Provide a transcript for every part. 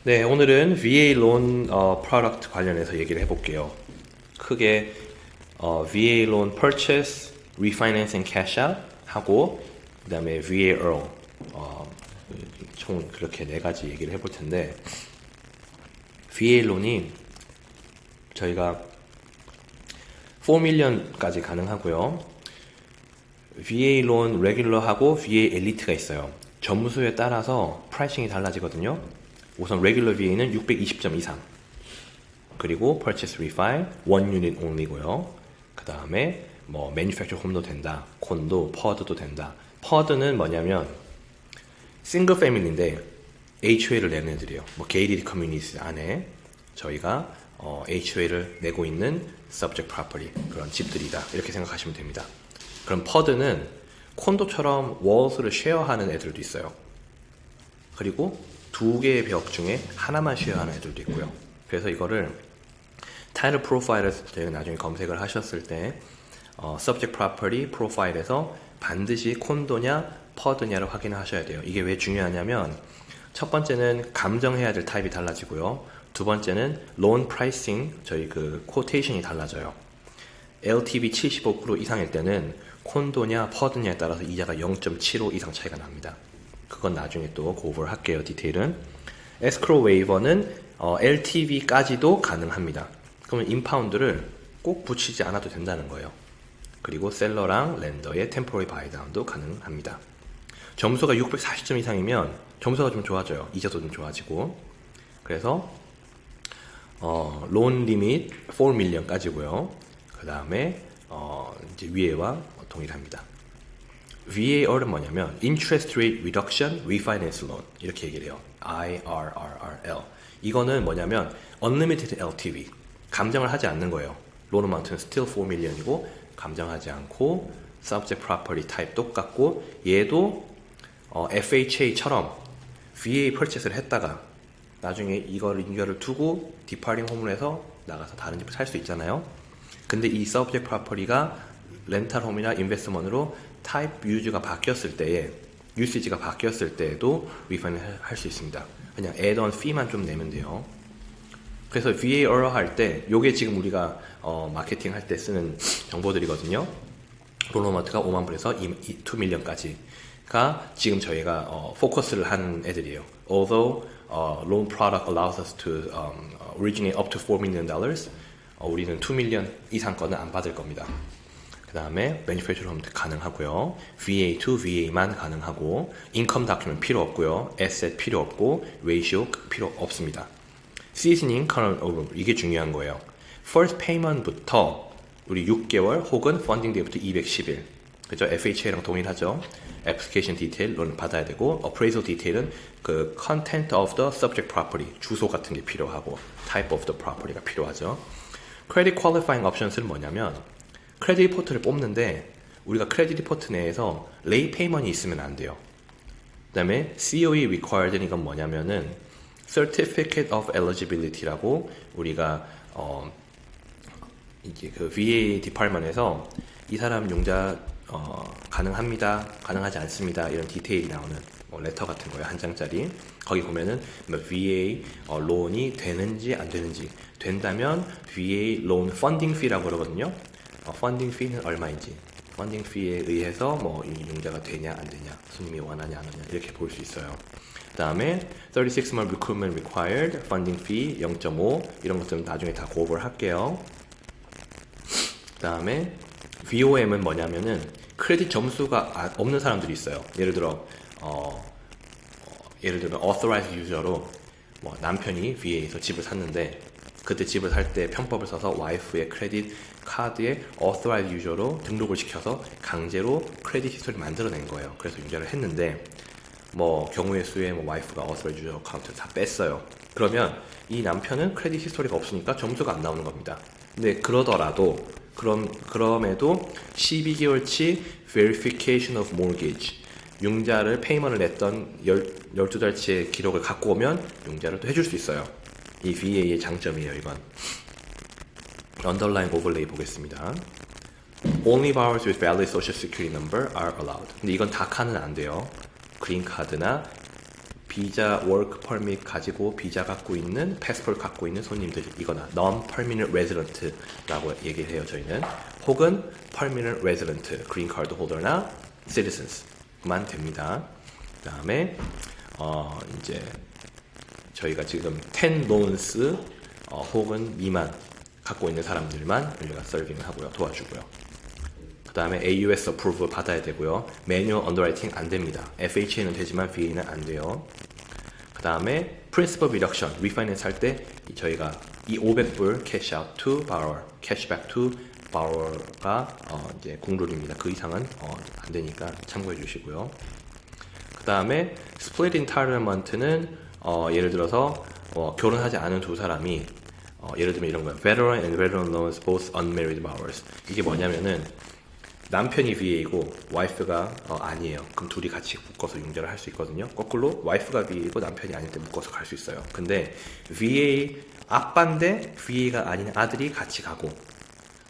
네, 오늘은 VA 론 프로덕트 관련해서 얘기를 해볼게요. 크게 VA 론 purchase, refinance and cash out 하고 그 다음에 VA earn 총 그렇게 네 가지 얘기를 해볼 텐데 VA 론이 저희가 4million까지 가능하고요. VA 론 레귤러하고 VA 엘리트가 있어요. 점수에 따라서 프라이싱이 달라지거든요. 우선 레귤러 VA는 620점 이상, 그리고 purchase refi 1 unit only고요. 그 다음에 뭐 manufactured home도 된다, 콘도, 퍼드도 된다. 퍼드는 뭐냐면 싱글 패밀리인데 HOA를 내는 애들이에요. 뭐 gated communities 안에 저희가 HOA를 내고 있는 subject property 그런 집들이다, 이렇게 생각하시면 됩니다. 그럼 퍼드는 콘도처럼 월스를 쉐어하는 애들도 있어요. 그리고 두 개의 벽 중에 하나만 쉐어하는 애들도 있고요. 그래서 이거를 타이틀 프로파일에서 저희가 나중에 검색을 하셨을 때 subject property 프로파일에서 반드시 콘도냐 퍼드냐를 확인을 하셔야 돼요. 이게 왜 중요하냐면 첫 번째는 감정해야 될 타입이 달라지고요. 두 번째는 loan pricing, 저희 그 quotation이 달라져요. LTV 75% 이상일 때는 콘도냐 퍼드냐에 따라서 이자가 0.75 이상 차이가 납니다. 그건 나중에 또 고over 할게요. 디테일은. escrow waiver는 LTV까지도 가능합니다. 그러면 인파운드를 꼭 붙이지 않아도 된다는 거예요. 그리고 셀러랑 렌더의 temporary buy down도 가능합니다. 점수가 640점 이상이면 점수가 좀 좋아져요. 이자도 좀 좋아지고. 그래서 loan limit 4million까지고요. 그 다음에 이제 위에와 동일합니다. VAR은 뭐냐면 Interest Rate Reduction Refinance Loan, 이렇게 얘기를 해요. IRRRL. 이거는 뭐냐면 Unlimited LTV, 감정을 하지 않는 거예요. Loan amount는 still 4million이고 감정하지 않고 Subject Property Type 똑같고, 얘도 FHA처럼 VA purchase를 했다가 나중에 이거를 두고 디파링 홈을 해서 나가서 다른 집을 살 수 있잖아요. 근데 이 Subject Property가 렌탈 홈이나 인베스트먼트로 타입 유즈가 바뀌었을 때에, 유시지가 바뀌었을 때에도 리파인을 할 수 있습니다. 그냥 애드온 피만 좀 내면 돼요. 그래서 VAR 할 때, 요게 지금 우리가 마케팅 할 때 쓰는 정보들이거든요. 론어마트가 5만 불에서 2million까지가 지금 저희가 포커스를 한 애들이에요. Although loan product allows us to originate up to $4 million, 우리는 2 million 이상 거는 안 받을 겁니다. 그 다음에 manufactured home 가능하고요. VA2, VA만 가능하고, income document 필요 없고요. asset 필요 없고, ratio 필요 없습니다. seasoning, current over, 이게 중요한 거예요. first payment부터 우리 6개월 혹은 funding day부터 210일. 그죠? FHA랑 동일하죠. application detail, 론 받아야 되고, appraisal detail은 그 content of the subject property, 주소 같은 게 필요하고, type of the property가 필요하죠. credit qualifying options는 뭐냐면 크레딧 리포트를 뽑는데 우리가 크레딧 리포트 내에서 레이 페이먼이 있으면 안 돼요. 그 다음에 COE required는 이건 뭐냐면은 Certificate of Eligibility라고, 우리가 이제 그 VA 디파트먼트에서 이 사람 용자 가능합니다, 가능하지 않습니다, 이런 디테일이 나오는 레터 같은 거예요. 한 장짜리. 거기 보면은 VA 론이 되는지 안 되는지, 된다면 VA 론 펀딩 피라고 그러거든요. 펀딩 피는 얼마인지, 펀딩 피에 의해서 뭐 이 용자가 되냐 안 되냐, 손님이 원하냐 안 하냐, 이렇게 볼 수 있어요. 그 다음에 36month recruitment required, funding fee 0.5, 이런 것들은 나중에 다 고over 할게요. 그 다음에 VOM은 뭐냐면은 크레딧 점수가 없는 사람들이 있어요. 예를 들어 authorized user로 뭐 남편이 VA에서 집을 샀는데, 그때 집을 살 때 편법을 써서 와이프의 크레딧 카드에 authorized user로 등록을 시켜서 강제로 크레딧 히스토리를 만들어낸 거예요. 그래서 융자를 했는데 뭐 경우의 수에 뭐 와이프가 authorized user 어카운트를 다 뺐어요. 그러면 이 남편은 크레딧 히스토리가 없으니까 점수가 안 나오는 겁니다. 근데 그러더라도 그럼에도 12개월치 verification of mortgage, 융자를 페이먼을 냈던 12달치의 기록을 갖고 오면 융자를 또 해줄 수 있어요. 이 VA의 장점이에요, 이건. 언더라인 오버레이 보겠습니다. Only borrowers with valid social security number are allowed. 근데 이건 다카는 안 돼요. 그린카드나 비자 워크 퍼밋 가지고 비자 갖고 있는 패스포트 갖고 있는 손님들이거나 non-permanent resident라고 얘기를 해요. 저희는 혹은 permanent resident, green card holder나 citizens만 됩니다. 그다음에 이제 저희가 지금 10 loans 혹은 미만 갖고 있는 사람들만 우리가 서빙을 하고요. 도와주고요. 그 다음에 AUS approval 받아야 되고요. manual underwriting 안 됩니다. FHA는 되지만 VA는 안 돼요. 그 다음에 principal reduction, refinance 할 때 저희가 이 500불 cash out to borrower, cash back to borrower가 이제 국룰입니다. 그 이상은 안 되니까 참고해 주시고요. 그 다음에 split entitlement는 예를 들어서 결혼하지 않은 두 사람이 예를 들면 이런 거예요. veteran and veteran loans both unmarried borrowers. 이게 뭐냐면은 남편이 VA이고 와이프가 아니에요. 그럼 둘이 같이 묶어서 융자를 할 수 있거든요. 거꾸로 와이프가 VA이고 남편이 아닐 때 묶어서 갈 수 있어요. 근데 VA 아빠인데 VA가 아닌 아들이 같이 가고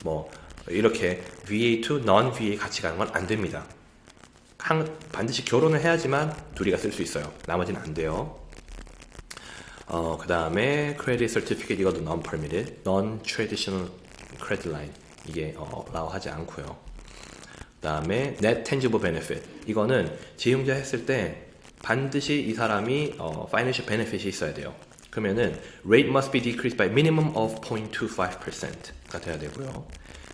뭐 이렇게 VA to non-VA 같이 가는 건 안 됩니다. 반드시 결혼을 해야지만 둘이가 쓸 수 있어요. 나머지는 안 돼요. 그 다음에 credit certificate 이것도 non-permitted, non-traditional credit line 이게 allow 하지 않고요. 그 다음에 net tangible benefit 이거는 재융자 했을 때 반드시 이 사람이 financial benefit이 있어야 돼요. 그러면은 rate must be decreased by minimum of 0.25%가 돼야 되고요.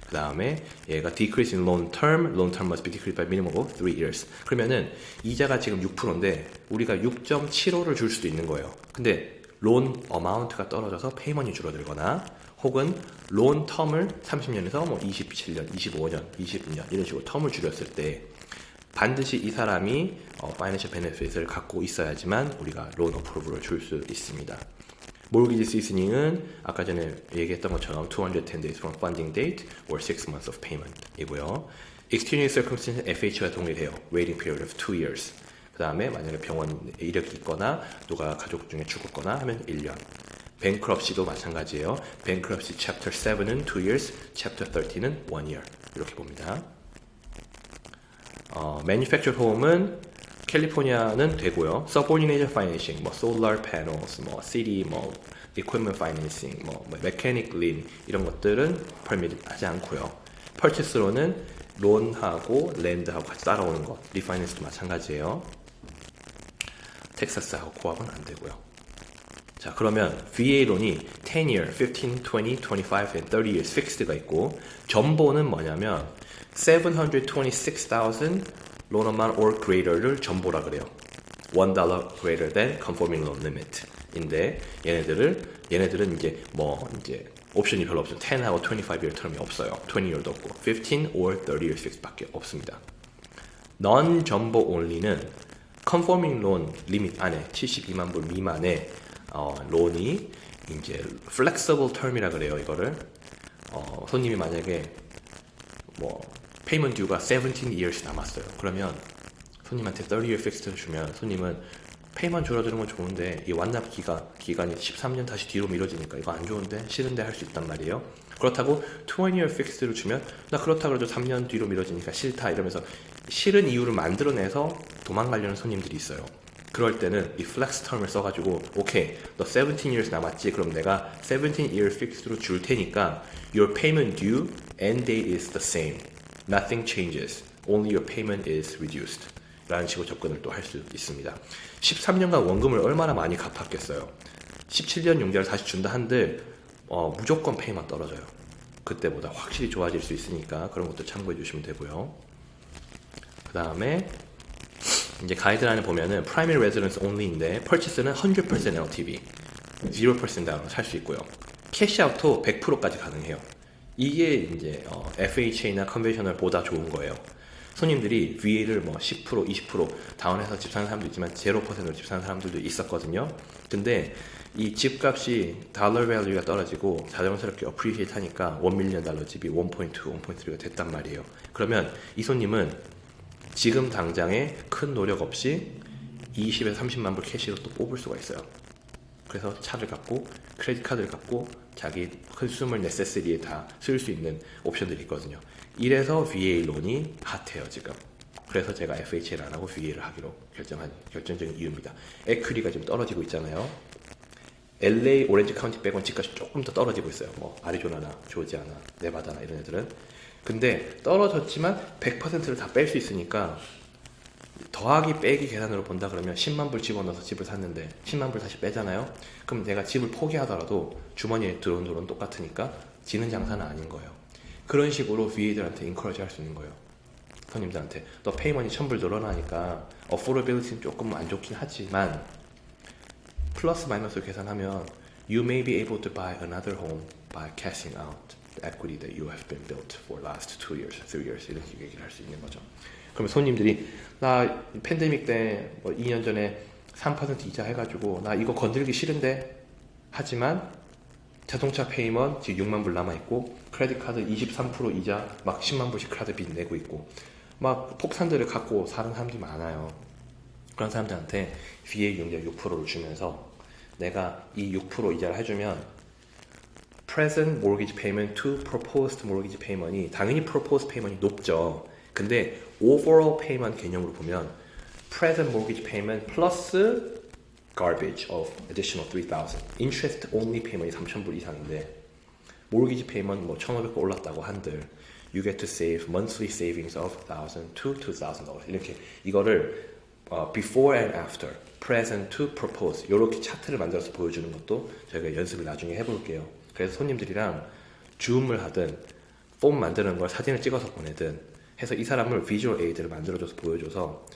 그 다음에 얘가 decrease in loan term must be decreased by minimum of 3 years. 그러면은 이자가 지금 6%인데 우리가 6.75를 줄 수도 있는 거예요. 근데 론 어마운트가 떨어져서 페이먼이 줄어들거나 혹은 론 텀을 30년에서 뭐 27년, 25년, 20년 이런 식으로 텀을 줄였을 때 반드시 이 사람이 파이낸셜 베네핏을 갖고 있어야지만 우리가 론 어프로브를 줄 수 있습니다. 모르기지 시즈닝은 아까 전에 얘기했던 것처럼 210 days from funding date or 6 months of payment 이고요. extenuating circumstances FH와 동일해요. waiting period of 2 years. 그 다음에 만약에 병원에 이력이 있거나 누가 가족 중에 죽었거나 하면 1년. bankruptcy도 마찬가지예요. bankruptcy chapter 7은 2 years, chapter 13은 1 year. 이렇게 봅니다. manufactured home은 캘리포니아는 되고요. subordinated financing, 뭐 solar panels, 뭐 city, 뭐 equipment financing, 뭐 mechanic lien 이런 것들은 permitted 하지 않고요. purchase로는 론하고 랜드하고 같이 따라오는 것, 리파이낸스도 마찬가지예요. 텍사스하고 코합은 안 되고요. 자, 그러면 VA론이 10year, 15, 20, 25, and 30 years fixed가 있고 전보는 뭐냐면 726,000 loan amount or greater를 전보라 그래요. $1 greater than conforming loan limit 인데 얘네들은 이제 옵션이 별로 없어요. 10하고 25year term이 없어요. 20year도 없고 15 or 30 years fixed 밖에 없습니다. non-jumbo only는 conforming loan 리밋 안에 72만 불 미만의 론이 이제 flexible term이라 그래요. 이거를 손님이 만약에 payment due가 17 years 남았어요. 그러면 손님한테 30year fixed를 주면 손님은 페이만 줄어드는 건 좋은데 이 완납 기간이 13년 다시 뒤로 미뤄지니까 이거 안 좋은데 싫은데 할 수 있단 말이에요. 그렇다고 20year fixed를 주면 나 그렇다 그래도 3년 뒤로 미뤄지니까 싫다 이러면서 싫은 이유를 만들어내서 도망가려는 손님들이 있어요. 그럴 때는 이 flex term을 써가지고 오케이 너 17 years 남았지 그럼 내가 17 year fixed로 줄 테니까 your payment due end date is the same. Nothing changes. Only your payment is reduced. 라는 식으로 접근을 또 할 수 있습니다. 13년간 원금을 얼마나 많이 갚았겠어요. 17년 융자를 다시 준다 한들 무조건 페이만 떨어져요. 그때보다 확실히 좋아질 수 있으니까 그런 것도 참고해 주시면 되고요. 그 다음에 이제 가이드라인을 보면은 primary residence only인데 purchase는 100% LTV, 0% down으로 살 수 있고요. 캐시아웃도 100%까지 가능해요. 이게 이제 FHA나 컨벤셔널보다 좋은 거예요. 손님들이 VA를 10%, 20% 다운해서 집 사는 사람도 있지만 0%로 집 사는 사람들도 있었거든요. 근데 이 집값이 달러 밸류가 떨어지고 자연스럽게 어프리시에이트 하니까 $1 million 집이 1.2, 1.3가 됐단 말이에요. 그러면 이 손님은 지금 당장에 큰 노력 없이 20에서 30만 불 캐시로 또 뽑을 수가 있어요. 그래서 차를 갖고 크레딧 카드를 갖고 자기 컨슈머 네세시리에 다 쓸 수 있는 옵션들이 있거든요. 이래서 VA 론이 핫해요 지금. 그래서 제가 FHA를 안 하고 VA를 하기로 결정한 결정적인 이유입니다. 에퀴리가 지금 떨어지고 있잖아요. LA 오렌지 카운티 빼고는 집값이 조금 더 떨어지고 있어요. 뭐 아리조나나 조지아나 네바다나 이런 애들은. 근데 떨어졌지만 100%를 다 뺄 수 있으니까 더하기 빼기 계산으로 본다 그러면 10만 불 집어넣어서 집을 샀는데 10만 불 다시 빼잖아요. 그럼 내가 집을 포기하더라도 주머니에 들어온 돈은 똑같으니까 지는 장사는 아닌 거예요. 그런 식으로 VA들한테 인커러지 할 수 있는 거예요. 손님들한테 너 페이먼이 1000불 늘어나니까 어포러빌리티는 조금 안 좋긴 하지만 플러스 마이너스 계산하면 you may be able to buy another home by cashing out the equity that you have been built for last 2 years, 3 years 이렇게 얘기를 할 수 있는 거죠. 그러면 손님들이 나 팬데믹 때 뭐 2년 전에 3% 이자 해가지고 나 이거 건들기 싫은데 하지만 자동차 페이먼 지금 6만 불 남아있고 크레딧 카드 23% 이자 막 10만 불씩 카드 빚 내고 있고 막 폭탄들을 갖고 사는 사람들이 많아요. 그런 사람들한테 VA 융자 6%를 주면서 내가 이 6% 이자를 해주면 present mortgage payment to proposed mortgage payment이 당연히 proposed payment이 높죠. 근데 overall payment 개념으로 보면 present mortgage payment plus garbage of additional 3,000 interest only payment이 3,000불 이상인데 mortgage payment 뭐 1,500불 올랐다고 한들 you get to save monthly savings of 1,000 to $2,000 이렇게 이거를 before and after, present to propose 이렇게 차트를 만들어서 보여주는 것도 저희가 연습을 나중에 해볼게요. 그래서 손님들이랑 줌을 하든 폼 만드는 걸 사진을 찍어서 보내든 해서 이 사람을 비주얼 에이드를 만들어줘서 보여줘서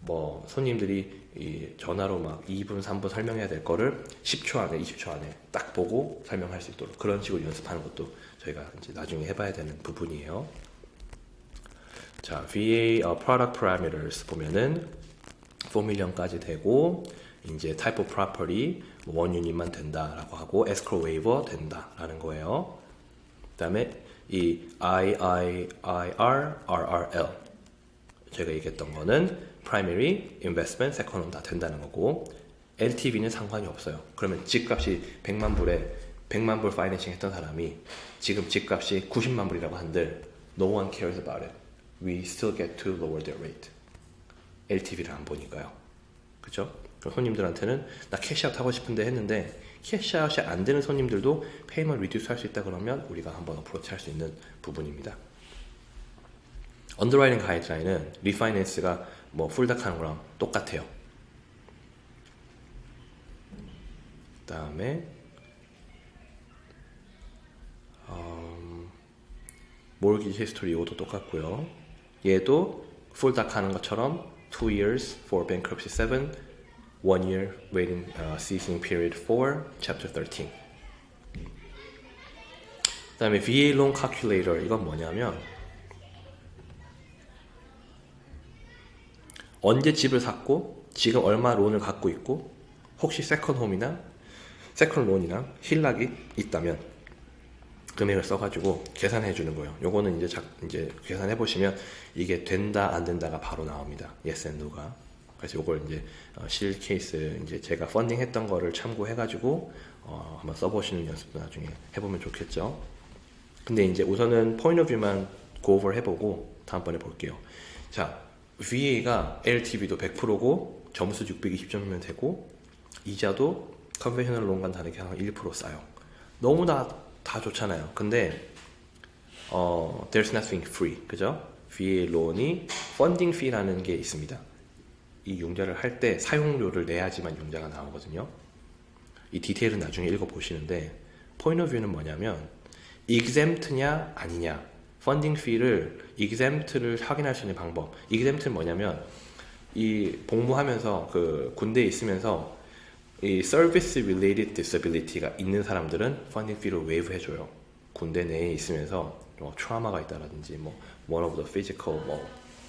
뭐 손님들이 이 전화로 막 2분, 3분 설명해야 될 거를 10초 안에, 20초 안에 딱 보고 설명할 수 있도록 그런 식으로 연습하는 것도 저희가 이제 나중에 해봐야 되는 부분이에요. 자, VA product parameters 보면은 4million까지 되고 이제 type of property 원 유닛만 된다라고 하고 escrow waiver 된다라는 거예요. 그다음에 이 IIIR, RRL 제가 얘기했던 거는 primary, investment, second home 다 된다는 거고 LTV는 상관이 없어요. 그러면 집값이 100만 불에 100만 불 파이낸싱 했던 사람이 지금 집값이 90만 불이라고 한들 no one cares about it. We still get to lower their rate. LTV를 안 보니까요. 그쵸? 손님들한테는 나 캐시아웃 하고 싶은데 했는데 캐시아웃이 안 되는 손님들도 페이먼트 리듀스 할 수 있다 그러면 우리가 한번 어프로치 할 수 있는 부분입니다. 언더라이팅 가이드라인은 리파이낸스가 뭐 풀닥 하는 거랑 똑같아요. 그 다음에 모르기지 히스토리 이것도 똑같고요. 얘도 풀닥 하는 것처럼 2 years for bankruptcy 7, 1 year waiting ceasing period for chapter 13. 그 다음에 VA loan calculator 이건 뭐냐면 언제 집을 샀고 지금 얼마 론을 갖고 있고 혹시 세컨 홈이나 세컨 론이나 힐락이 있다면 금액을 써가지고 계산해 주는 거예요. 요거는 이제 계산해 보시면 이게 된다 안 된다가 바로 나옵니다. yes and no가. 그래서 요걸 이제 실 케이스 이제 제가 펀딩 했던 거를 참고해가지고 한번 써보시는 연습도 나중에 해보면 좋겠죠. 근데 이제 우선은 포인트 오브 뷰만 고오버 해보고 다음번에 볼게요. 자, VA가 LTV도 100%고 점수 620점이면 되고 이자도 컨벤셔널 론과는 다르게 한 1% 싸요. 너무나 다 좋잖아요. 근데 there's nothing free, 그죠? VA 론이 펀딩 fee라는 게 있습니다. 이 융자를 할 때 사용료를 내야지만 융자가 나오거든요. 이 디테일은 나중에 읽어보시는데 포인트 오브 뷰는 뭐냐면 exempt냐 아니냐 펀딩 fee를 exempt를 확인할 수 있는 방법. exempt는 뭐냐면 이 복무하면서 그 군대에 있으면서 이 service related disability가 있는 사람들은 펀딩 fee를 waive 해줘요. 군대 내에 있으면서 뭐 트라우마가 있다라든지 뭐 one of the physical 뭐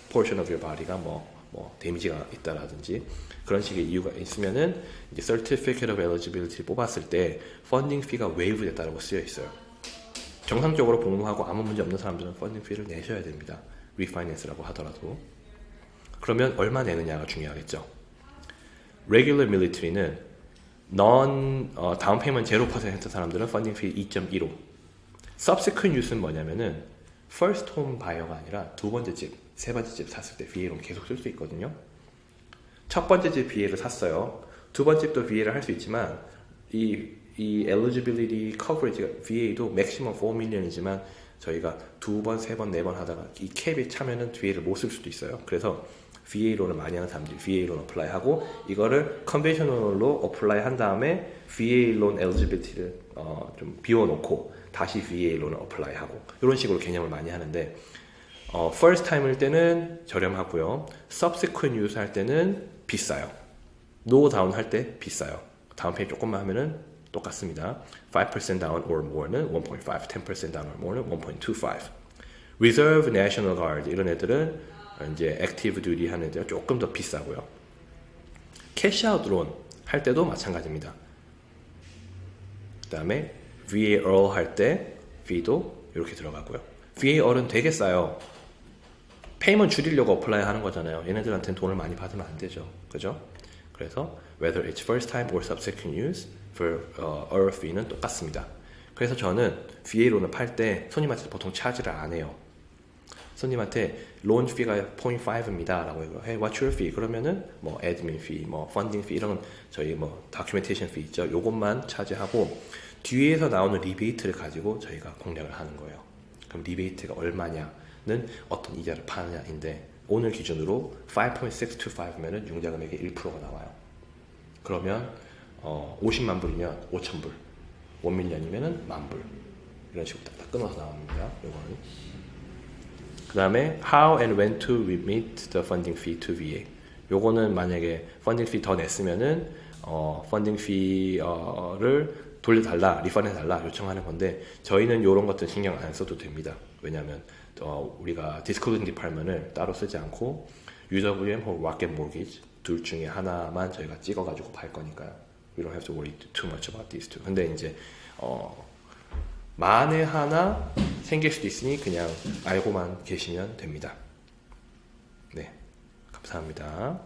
portion of your body가 뭐 데미지가 있다라든지 그런 식의 이유가 있으면은 이제 certificate of eligibility 뽑았을 때 펀딩 fee가 waive 됐다라고 쓰여 있어요. 정상적으로 복무하고 아무 문제 없는 사람들은 펀딩 fee를 내셔야 됩니다. refinance라고 하더라도. 그러면 얼마 내느냐가 중요하겠죠. regular military는 다운 페이먼트 0% 했던 사람들은 펀딩 fee 2.15. subsequent use는 뭐냐면은 first home buyer가 아니라 두 번째 집 세 번째 집 샀을 때 VA론 계속 쓸 수 있거든요. 첫 번째 집 VA를 샀어요. 두 번째 집도 VA를 할 수 있지만 이 eligibility coverage가 VA도 maximum 4 million이지만 저희가 두 번, 세 번, 네 번 하다가 이 캡에 차면은 VA를 못 쓸 수도 있어요. 그래서 VA론을 많이 하는 사람들이 VA론 어플라이 하고 이거를 컨벤셔널로 어플라이 한 다음에 VA론 eligibility를 좀 비워놓고 다시 VA론을 어플라이 하고 이런 식으로 개념을 많이 하는데 first time일 때는 저렴하고요. subsequent use 할 때는 비싸요. no down 할 때 비싸요. 다운 페이 조금만 하면은 똑같습니다. 5% down or more는 1.5, 10% down or more는 1.25. Reserve, National Guard 이런 애들은 이제 active duty 하는 애들은 조금 더 비싸고요. 캐시아웃 론 할 때도 마찬가지입니다. 그 다음에 VA Earl 할 때 V도 이렇게 들어가고요. VA Earl은 되게 싸요. 페이먼트 줄이려고 어플라이 하는 거잖아요. 얘네들한테는 돈을 많이 받으면 안 되죠. 그죠? 그래서 whether it's first time or subsequent use for Earl fee는 똑같습니다. 그래서 저는 VA론을 팔 때 손님한테 보통 차지를 안 해요. 손님한테 loan fee가 0.5입니다 라고 해요. Hey, what's your fee? 그러면은 뭐 admin fee, 뭐 funding fee 이런 저희 뭐 documentation fee 있죠. 요것만 차지하고 뒤에서 나오는 리베이트를 가지고 저희가 공략을 하는 거예요. 그럼 리베이트가 얼마냐는 어떤 이자를 파느냐인데 오늘 기준으로 5.625면은 융자 금액의 1%가 나와요. 그러면 50만 불이면 5천 불, 1밀리언이면은 10,000불 이런 식으로 딱 끊어서 나옵니다. 요거는. 그 다음에 how and when to remit the funding fee to VA. 요거는 만약에 funding fee 더 냈으면은 funding fee를 돌려달라, 리펀해달라 요청하는 건데 저희는 요런 것들 신경 안 써도 됩니다. 왜냐하면 우리가 disclosing department을 따로 쓰지 않고 UWM 혹은 Rocket Mortgage 둘 중에 하나만 저희가 찍어가지고 팔 거니까요. We don't have to worry too much about these two. 근데 이제 만에 하나 생길 수도 있으니 그냥 알고만 계시면 됩니다. 네, 감사합니다.